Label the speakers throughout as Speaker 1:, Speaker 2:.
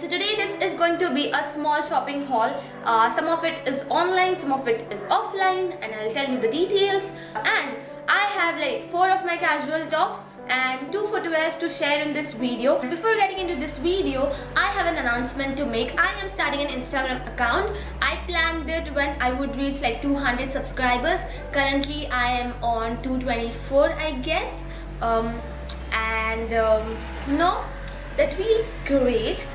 Speaker 1: So today this is going to be a small shopping haul. Some of it is online, some of it is offline, and I'll tell you the details. And I have like 4 of my casual tops and 2 footwears to share in this video. Before getting into this video, I have an announcement to make. I am starting an Instagram account. I planned it when I would reach like 200 subscribers. Currently I am on 224, I guess. No, that feels great.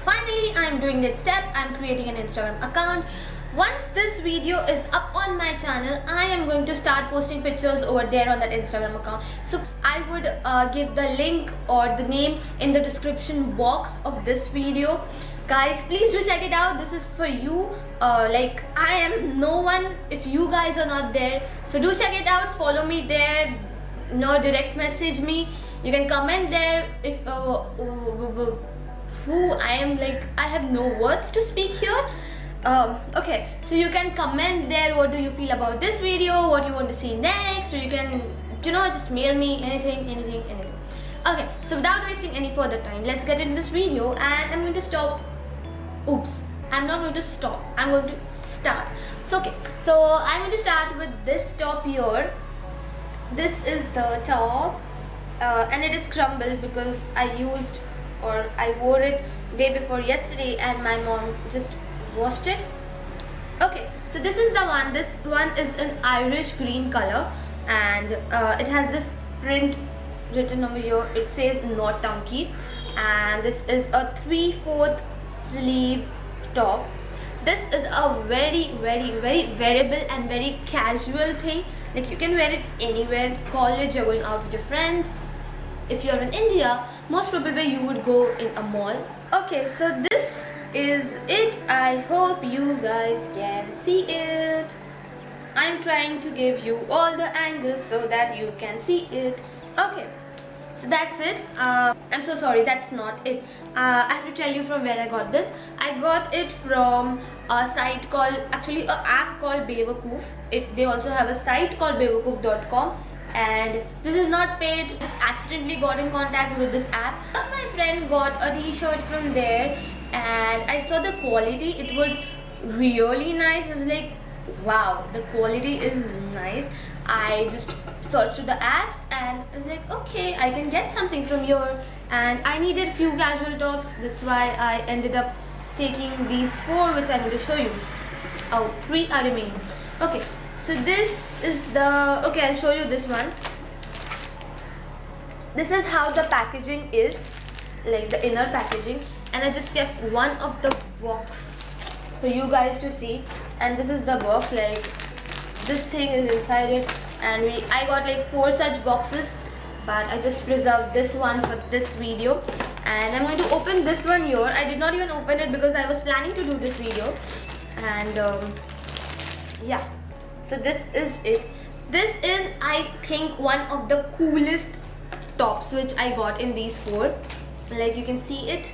Speaker 1: Finally, I am doing that step. I am creating an Instagram account. Once this video is up on my channel, I am going to start posting pictures over there on that Instagram account. So I would give the link or the name in the description box of this video. Guys, please do check it out. This is for you. Like, I am no one if you guys are not there. So do check it out. Follow me there. No, direct message me. You can comment there. If I have no words to speak here. Okay, so you can comment there. What do you feel about this video? What you want to see next? Or you can, just mail me anything. Okay, so without wasting any further time, let's get into this video. And I'm going to stop. Oops, I'm not going to stop. I'm going to start. So okay, so I'm going to start with this top here. This is the top, and it is crumbled because I wore it day before yesterday, and my mom just washed it. Okay, so this is the one. This one is an Irish green color, and it has this print written over here. It says "Not Tunky," and this is a 3/4 sleeve top. This is a very wearable and very casual thing. Like, you can wear it anywhere. College, you're going out with your friends. If you're in India, most probably you would go in a mall. Okay, so this is it. I hope you guys can see it. I'm trying to give you all the angles so that you can see it. Okay, so that's it. I'm so sorry, that's not it. I have to tell you from where I got this. I got it from a site called, actually an app called Bewakoof. They also have a site called bewakoof.com, and this is not paid. Just accidentally got in contact with this app. One of my friend got a t-shirt from there, and I saw the quality. It was really nice. I was like, wow, the quality is nice. I just searched through the apps and I was like, okay, I can get something from here. And I needed few casual tops. That's why I ended up taking these 4, which I'm going to show you. Oh, 3 are remaining. Okay, so this is the, okay, I'll show you this one. This is how the packaging is, like the inner packaging. And I just kept one of the box for you guys to see. And this is the box, like this thing is inside it. And I got like 4 such boxes, but I just preserved this one for this video. And I'm going to open this one here. I did not even open it because I was planning to do this video. And yeah, so this is it. This is, I think, one of the coolest tops which I got in these 4. Like, you can see it.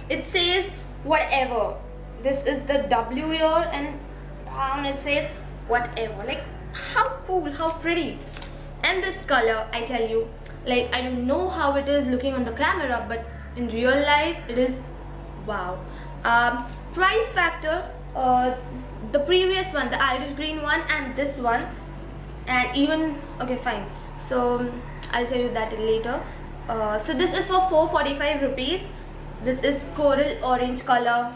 Speaker 1: It says whatever. This is the W here, and down it says whatever. Like, how cool, how pretty. And this color, I tell you, like, I don't know how it is looking on the camera, but in real life it is wow. Price factor, the previous one, the Irish green one, and this one, and even, okay, fine, so I'll tell you that later. So this is for 445 rupees. This is coral orange color.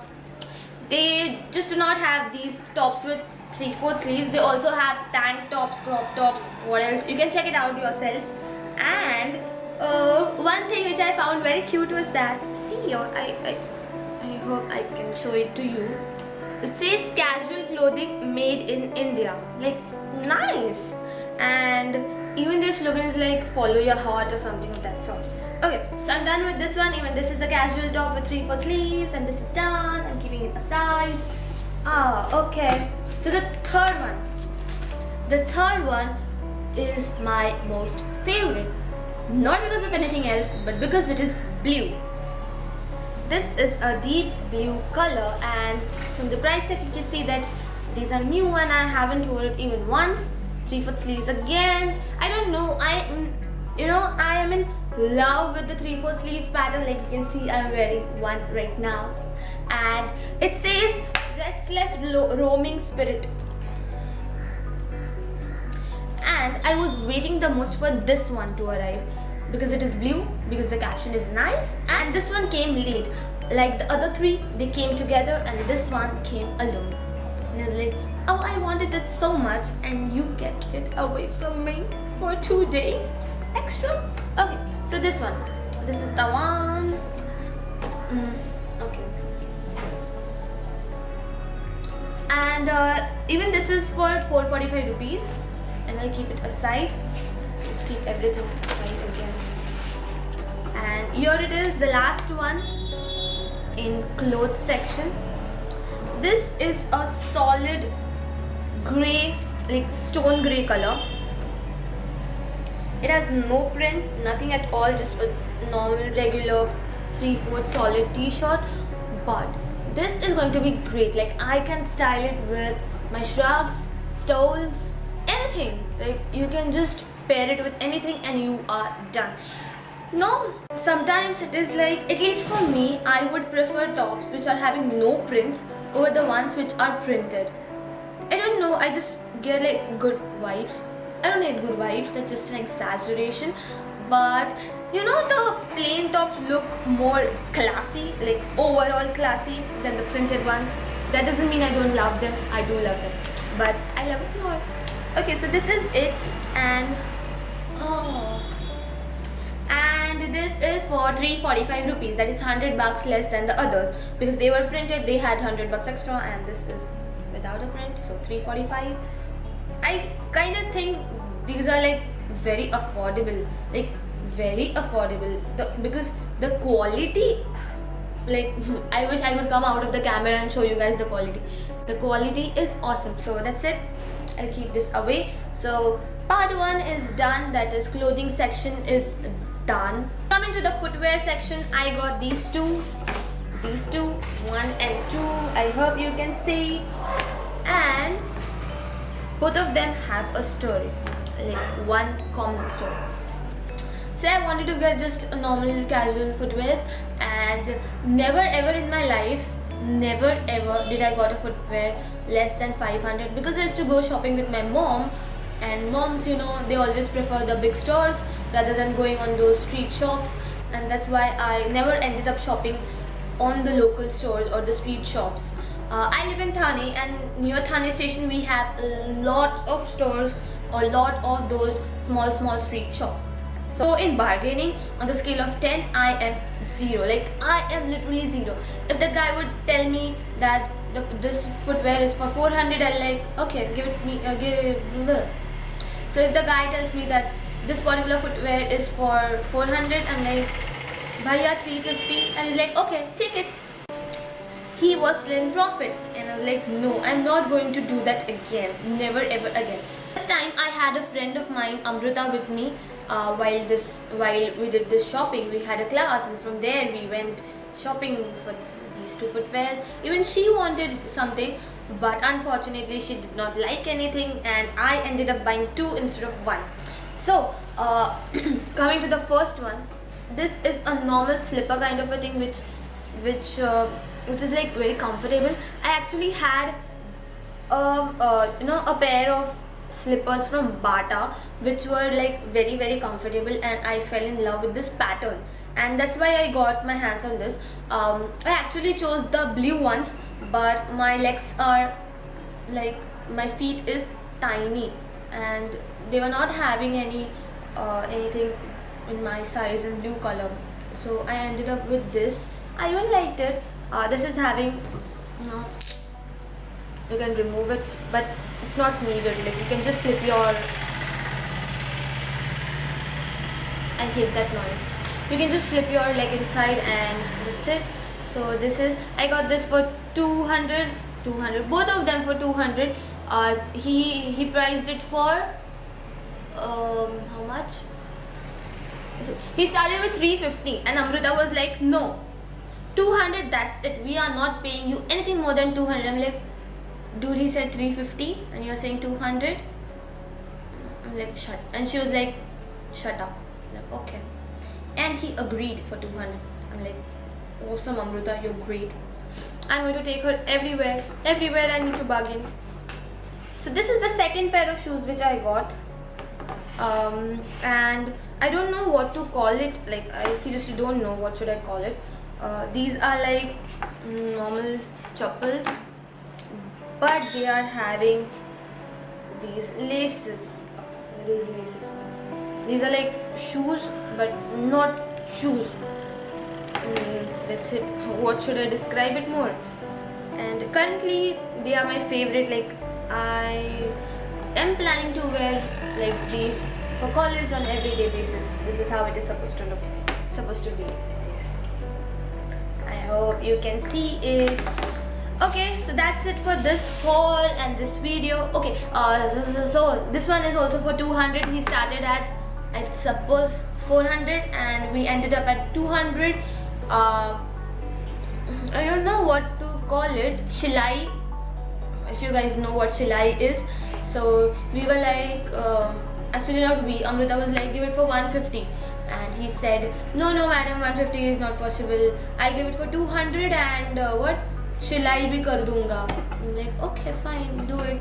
Speaker 1: They just do not have these tops with 3/4 sleeves. They also have tank tops, crop tops, what else, you can check it out yourself. And one thing which I found very cute was that, see here, I hope I can show it to you. It says casual clothing made in India. Like, nice. And even their slogan is like, follow your heart or something of that sort. Okay, so I'm done with this one. Even this is a casual top with 3/4 sleeves, and this is done. I'm keeping it aside. Okay. So the third one. The third one is my most favorite. Not because of anything else, but because it is blue. This is a deep blue color, and from the price tag you can see that these are new one. I haven't worn it even once. 3/4 sleeves again. I don't know. I am in love with the 3/4 sleeve pattern. Like you can see, I'm wearing one right now, and it says restless roaming spirit. And I was waiting the most for this one to arrive because it is blue, because the caption is nice, and this one came late. Like the other three, they came together, and this one came alone. And I was like, oh, I wanted it so much, and you kept it away from me for 2 days extra. Okay, so this one, this is the one. Okay, and even this is for 445 rupees, and I'll keep it aside. Just keep everything aside again. And here it is, the last one in clothes section. This is a solid grey, like stone grey color. It has no print, nothing at all, just a normal regular 3/4 solid t-shirt. But this is going to be great. Like I can style it with my shrugs, stoles, anything. Like you can just pair it with anything and you are done. No, sometimes it is like, at least for me, I would prefer tops which are having no prints over the ones which are printed. I don't know, I just get like good vibes. I don't need good vibes, that's just an exaggeration. But you know, the plain tops look more classy, like overall classy than the printed ones. That doesn't mean I don't love them, I do love them, but I love it more. Okay, so this is it, and this is for 345 rupees. That is 100 bucks less than the others, because they were printed, they had 100 bucks extra, and this is without a print, so 345. I kind of think these are like very affordable, like very affordable, because the quality, like I wish I could come out of the camera and show you guys the quality. The quality is awesome. So that's it, I'll keep this away. So part 1 is done, that is clothing section is done. Coming to the footwear section, I got these two, 1 and 2, I hope you can see, and both of them have a story, like one common story. So I wanted to get just a normal casual footwear, and never ever in my life, never ever did I got a footwear less than 500, because I used to go shopping with my mom, and moms, you know, they always prefer the big stores rather than going on those street shops, and that's why I never ended up shopping on the local stores or the street shops. I live in Thane, and near Thane station we have a lot of stores, a lot of those small street shops. So in bargaining, on the scale of 10, I am 0. Like I am literally 0. If the guy would tell me that this footwear is for 400, I'll like, okay, give it me, So if the guy tells me that this particular footwear is for 400, I'm like, bhaiya 350, and he's like, okay, take it. He was still in profit, and I was like, no, I'm not going to do that again, never ever again. This time I had a friend of mine, Amrita, with me while we did this shopping. We had a class, and from there we went shopping for these two footwears. Even she wanted something, but unfortunately she did not like anything, and I ended up buying 2 instead of 1. So coming to the first one, this is a normal slipper kind of a thing, which is like very comfortable. I actually had a pair of slippers from Bata which were like very comfortable, and I fell in love with this pattern, and that's why I got my hands on this. I actually chose the blue ones, but my legs are like, my feet is tiny, and they were not having anything in my size in blue color, so I ended up with this. I even liked it. This is having, you can remove it, but it's not needed. Like you can just slip your, I hate that noise. You can just slip your leg inside, and that's it. So this is, I got this for 200, both of them for 200. He priced it for how much? So he started with 350, and Amrita was like, no, 200, that's it, we are not paying you anything more than 200. I'm like, dude, he said 350 and you're saying 200. I'm like, shut. And she was like, shut up. I'm like, okay. and he agreed for 200. I'm like, awesome Amruta, you're great. I'm going to take her everywhere I need to bargain. So this is the second pair of shoes which I got, and I don't know what to call it. Like, I seriously don't know what should I call it. These are like normal chappals, but they are having these laces. These laces. These are like shoes, but not shoes. That's it. What should I describe it more? And currently they are my favorite. Like, I am planning to wear like these for college on everyday basis. This is how it is supposed to look. Supposed to be. I hope you can see it. Okay, so that's it for this haul and this video. Okay, so this one is also for 200. He started at I suppose 400 and we ended up at 200. I don't know what to call it. Shilai, if you guys know what Shilai is. So we were like, actually not we, Amrita was like, give it for 150. And he said, no madam, 150 is not possible. I'll give it for 200 and what? Shilai bhi kar dunga. I'm like, okay, fine, do it.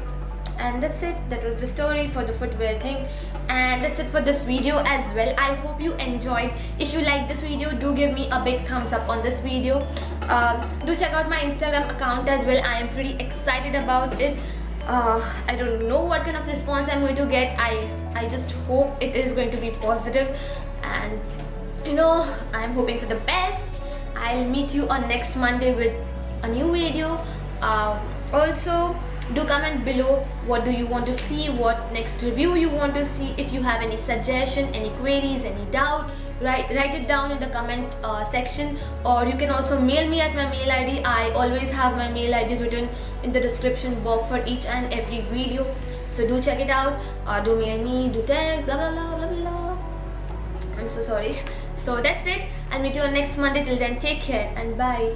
Speaker 1: And that's it. That was the story for the footwear thing, and that's it for this video as well. I hope you enjoyed. If you like this video, do give me a big thumbs up on this video. Do check out my Instagram account as well. I am pretty excited about it. I don't know what kind of response I'm going to get. I just hope it is going to be positive, and I'm hoping for the best. I'll meet you on next Monday with a new video. Also, do comment below what do you want to see, what next review you want to see. If you have any suggestion, any queries, any doubt, write it down in the comment section, or you can also mail me at my mail ID. I always have my mail ID written in the description box for each and every video, so do check it out. Do mail me, do text, blah blah blah blah blah. I'm so sorry. So that's it. I'll meet you on next Monday. Till then, take care and bye.